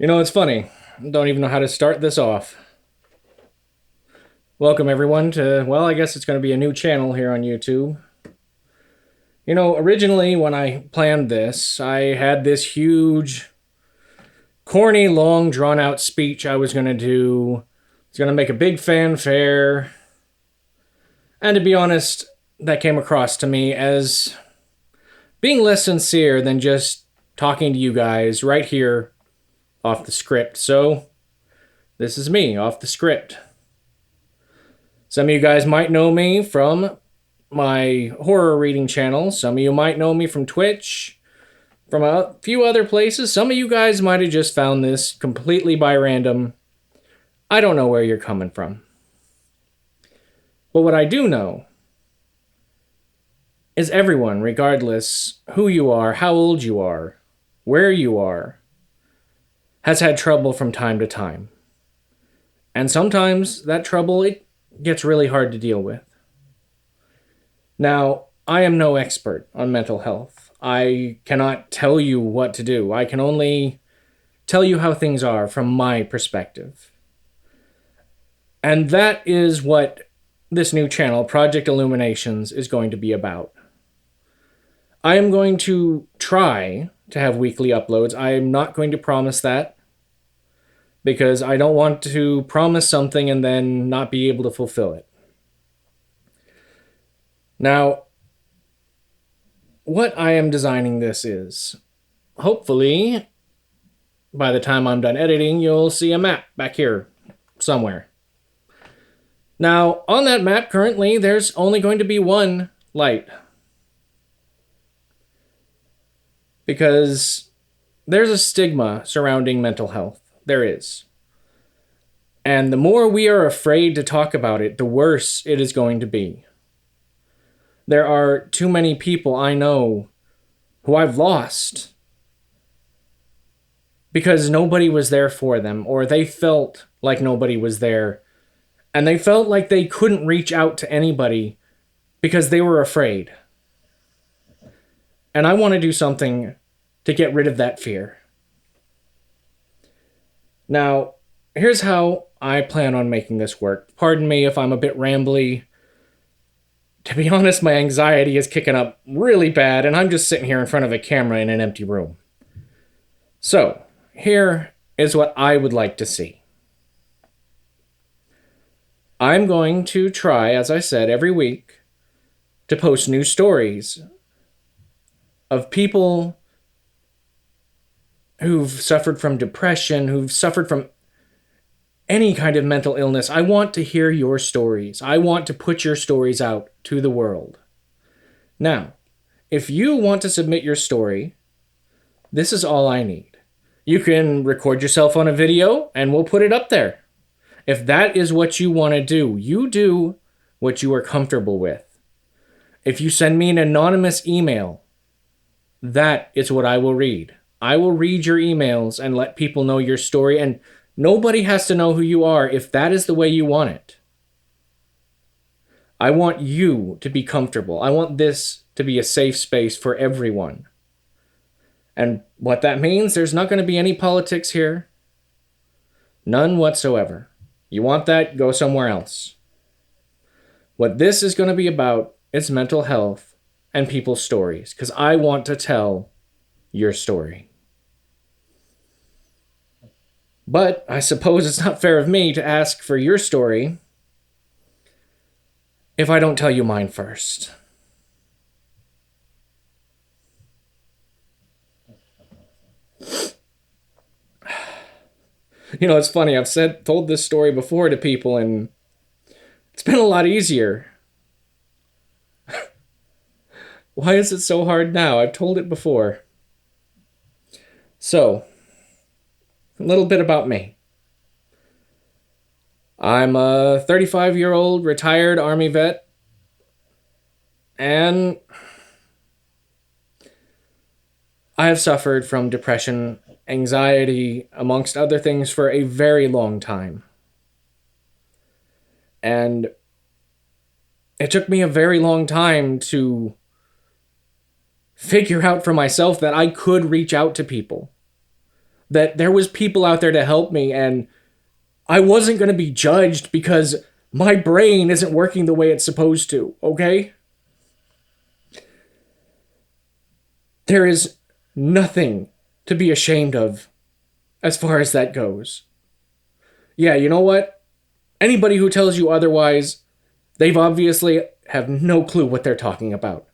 It's funny. Don't even know how to start this off. Welcome, everyone, to, well, I guess it's going to be a new channel here on YouTube. Originally, when I planned this, I had this huge, corny, long, drawn out speech I was going to do. It's going to make a big fanfare. And to be honest, that came across to me as being less sincere than just talking to you guys right here off the script. So, this is me off the script. Some of you guys might know me from my horror reading channel. Some of you might know me from Twitch, from a few other places. Some of you guys might have just found this completely by random. I don't know where you're coming from. But what I do know is everyone, regardless who you are, how old you are, where you are, has had trouble from time to time. And sometimes that trouble, it gets really hard to deal with. Now, I am no expert on mental health. I cannot tell you what to do. I can only tell you how things are from my perspective. And that is what this new channel, Project Illumi-nations, is going to be about. I am going to try to have weekly uploads. I am not going to promise that, because I don't want to promise something and then not be able to fulfill it. Now, what I am designing this is, hopefully, by the time I'm done editing, you'll see a map back here somewhere. Now, on that map currently, there's only going to be one light, because there's a stigma surrounding mental health. There is. And the more we are afraid to talk about it, the worse it is going to be. There are too many people I know who I've lost because nobody was there for them, or they felt like nobody was there, and they felt like they couldn't reach out to anybody because they were afraid. And I want to do something to get rid of that fear. Now, here's how I plan on making this work. Pardon me if I'm a bit rambly. To be honest, my anxiety is kicking up really bad, and I'm just sitting here in front of a camera in an empty room. So, here is what I would like to see. I'm going to try, as I said, every week to post new stories of people who've suffered from depression, who've suffered from any kind of mental illness. I want to hear your stories. I want to put your stories out to the world. Now, if you want to submit your story, this is all I need. You can record yourself on a video and we'll put it up there. If that is what you want to do, you do what you are comfortable with. If you send me an anonymous email, that is what I will read. I will read your emails and let people know your story, and nobody has to know who you are if that is the way you want it. I want you to be comfortable. I want this to be a safe space for everyone. And what that means, there's not going to be any politics here. None whatsoever. You want that, go somewhere else. What this is going to be about is mental health and people's stories, because I want to tell your story. But I suppose it's not fair of me to ask for your story if I don't tell you mine first. It's funny, I've told this story before to people, and it's been a lot easier. Why is it so hard now? I've told it before. So, a little bit about me. I'm a 35-year-old retired Army vet, and I have suffered from depression, anxiety, amongst other things, for a very long time. And it took me a very long time to figure out for myself that I could reach out to people. that there was people out there to help me, and I wasn't going to be judged because my brain isn't working the way it's supposed to, okay? There is nothing to be ashamed of as far as that goes. Yeah, you know what? Anybody who tells you otherwise, they've obviously have no clue what they're talking about.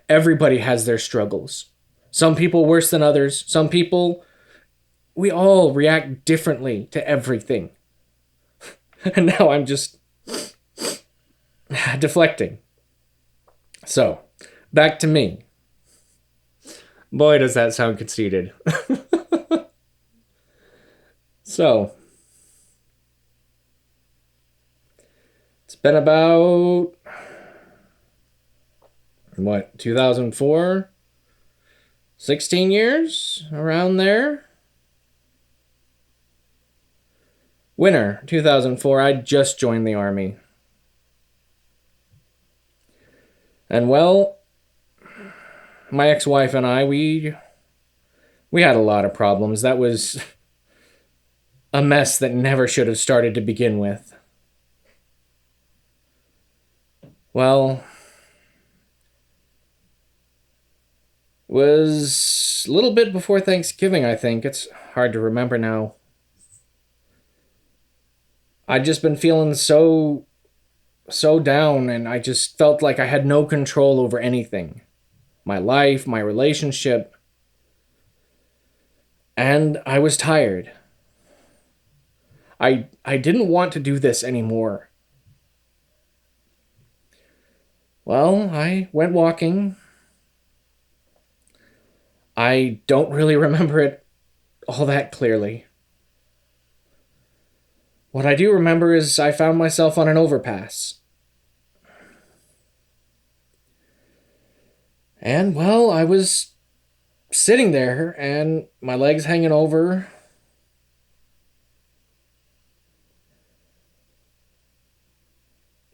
Everybody has their struggles. Some people worse than others. Some people, we all react differently to everything. And now I'm just deflecting. So, back to me. Boy, does that sound conceited. So, it's been about, 2004? 16 years? Around there? Winter 2004, I just joined the army. And well, my ex-wife and I, we had a lot of problems. That was a mess that never should have started to begin with. Well, it was a little bit before Thanksgiving, I think. It's hard to remember now. I'd just been feeling so down, and I just felt like I had no control over anything. My life, my relationship. And I was tired. I didn't want to do this anymore. Well, I went walking. I don't really remember it all that clearly. What I do remember is I found myself on an overpass. And, well, I was sitting there, and my legs hanging over.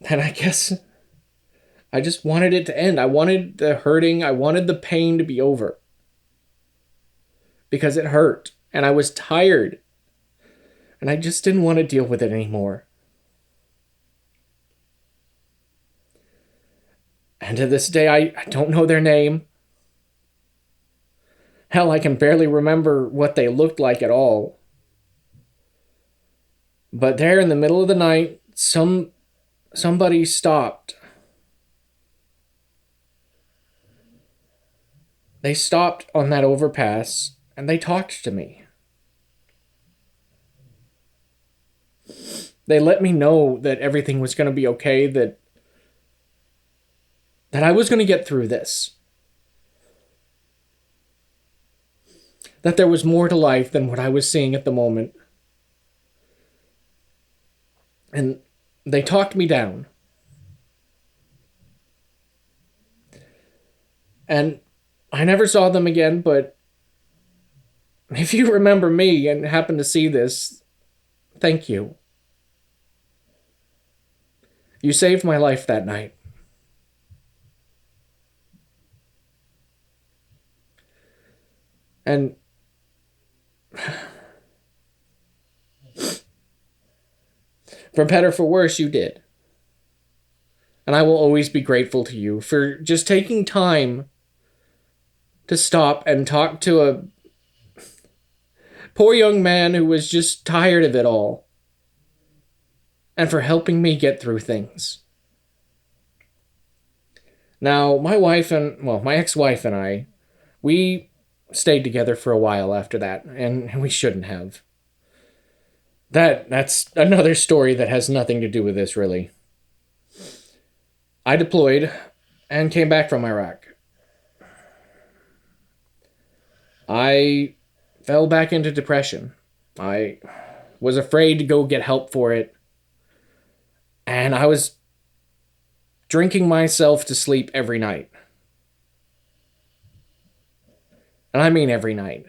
And I guess I just wanted it to end. I wanted the hurting, I wanted the pain to be over. Because it hurt, and I was tired. And I just didn't want to deal with it anymore. And to this day, I don't know their name. Hell, I can barely remember what they looked like at all. But there in the middle of the night, somebody stopped. They stopped on that overpass, and they talked to me. They let me know that everything was going to be okay, that I was going to get through this. That there was more to life than what I was seeing at the moment. And they talked me down. And I never saw them again, but if you remember me and happen to see this, thank you. You saved my life that night. And for better, for worse, you did. And I will always be grateful to you for just taking time to stop and talk to a poor young man who was just tired of it all. And for helping me get through things. Now, my ex-wife and I, we stayed together for a while after that, and we shouldn't have. That's another story that has nothing to do with this, really. I deployed and came back from Iraq. I fell back into depression. I was afraid to go get help for it. And I was drinking myself to sleep every night. And I mean every night.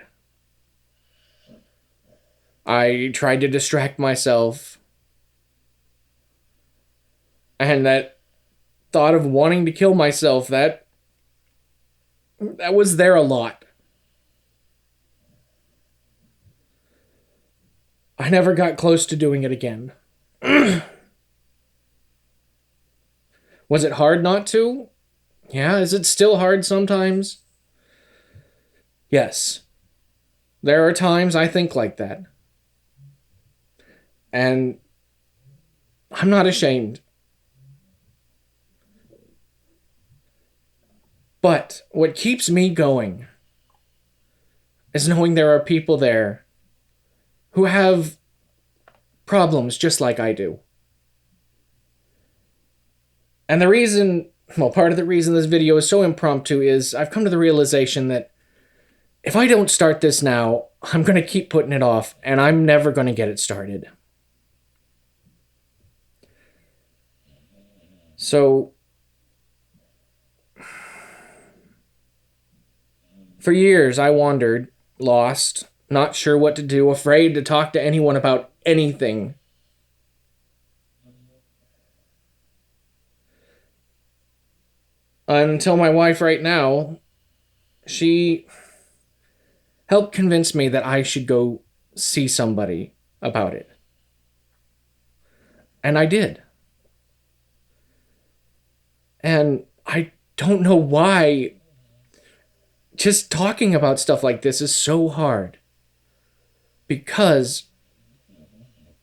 I tried to distract myself. And that thought of wanting to kill myself, that was there a lot. I never got close to doing it again. Was it hard not to? Yeah, is it still hard sometimes? Yes. There are times I think like that. And I'm not ashamed. But what keeps me going is knowing there are people there who have problems just like I do. And the reason, well, part of the reason this video is so impromptu is I've come to the realization that if I don't start this now, I'm going to keep putting it off, and I'm never going to get it started. So, for years, I wandered, lost, not sure what to do, afraid to talk to anyone about anything. Until my wife right now, she helped convince me that I should go see somebody about it. And I did. And I don't know why just talking about stuff like this is so hard. Because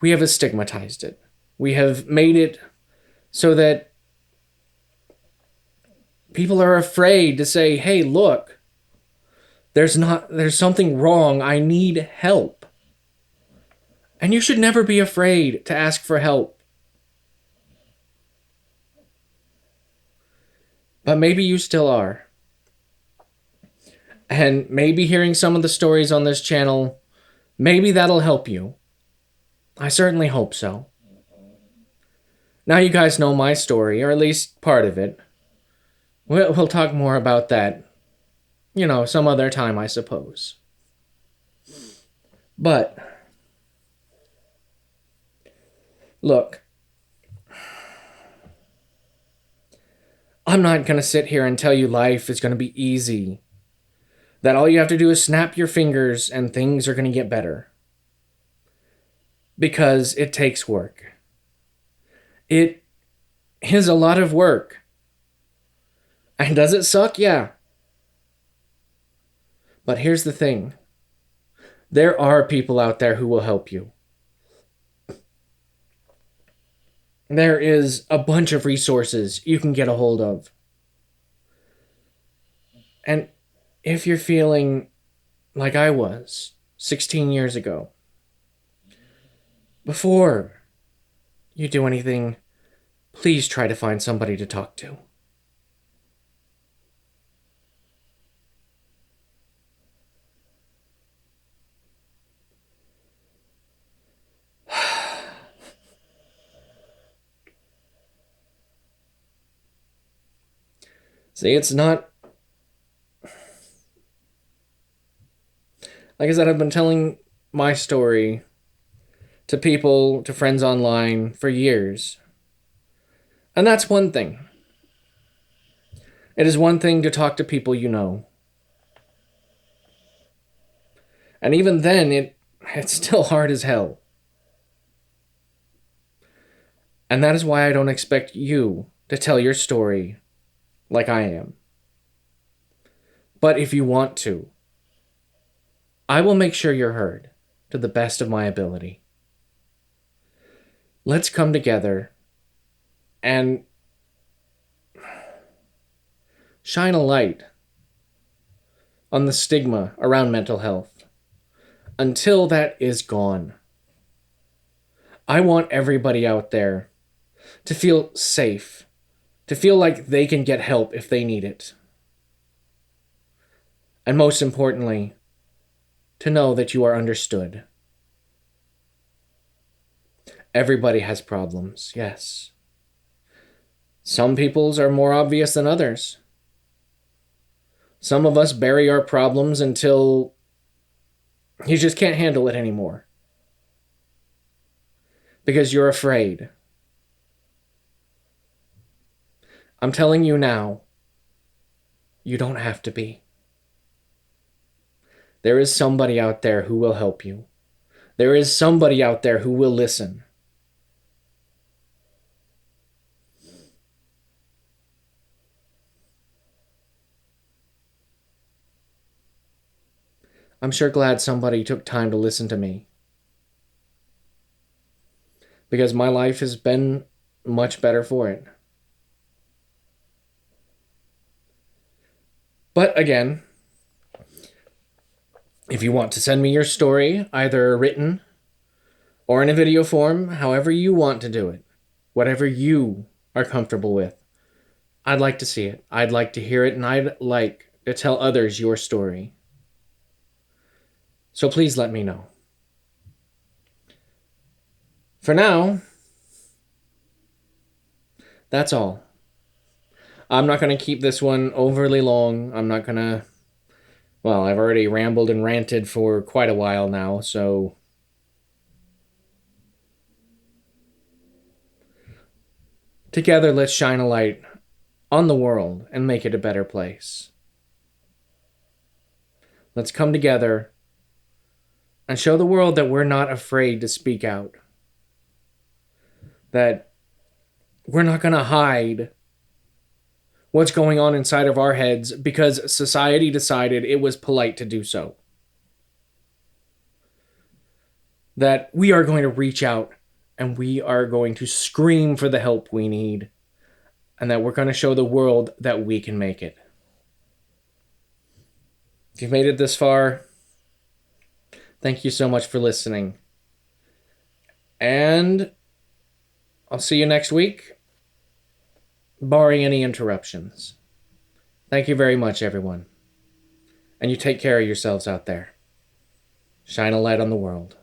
we have stigmatized it. We have made it so that people are afraid to say, hey, look, there's something wrong. I need help. And you should never be afraid to ask for help. But maybe you still are. And maybe hearing some of the stories on this channel, maybe that'll help you. I certainly hope so. Now you guys know my story, or at least part of it. We'll talk more about that, some other time, I suppose. But, look, I'm not going to sit here and tell you life is going to be easy. That all you have to do is snap your fingers and things are going to get better. Because it takes work. It is a lot of work. And does it suck? Yeah. But here's the thing. There are people out there who will help you. There is a bunch of resources you can get a hold of. And if you're feeling like I was 16 years ago, before you do anything, please try to find somebody to talk to. See, it's not... Like I said, I've been telling my story to people, to friends online for years. And that's one thing. It is one thing to talk to people you know. And even then, it's still hard as hell. And that is why I don't expect you to tell your story like I am. But if you want to, I will make sure you're heard to the best of my ability. Let's come together and shine a light on the stigma around mental health until that is gone. I want everybody out there to feel safe, to feel like they can get help if they need it. And most importantly, to know that you are understood. Everybody has problems, yes. Some people's are more obvious than others. Some of us bury our problems until you just can't handle it anymore. Because you're afraid. I'm telling you now, you don't have to be. There is somebody out there who will help you. There is somebody out there who will listen. I'm sure glad somebody took time to listen to me. Because my life has been much better for it. But again, if you want to send me your story, either written or in a video form, however you want to do it, whatever you are comfortable with, I'd like to see it. I'd like to hear it, and I'd like to tell others your story. So please let me know. For now, that's all. I'm not going to keep this one overly long. I'm not going to... Well, I've already rambled and ranted for quite a while now, so... Together, let's shine a light on the world and make it a better place. Let's come together and show the world that we're not afraid to speak out. That we're not going to hide what's going on inside of our heads because society decided it was polite to do so. That we are going to reach out and we are going to scream for the help we need, and that we're going to show the world that we can make it. If you've made it this far, thank you so much for listening. And I'll see you next week, barring any interruptions. Thank you very much, everyone. And you take care of yourselves out there. Shine a light on the world.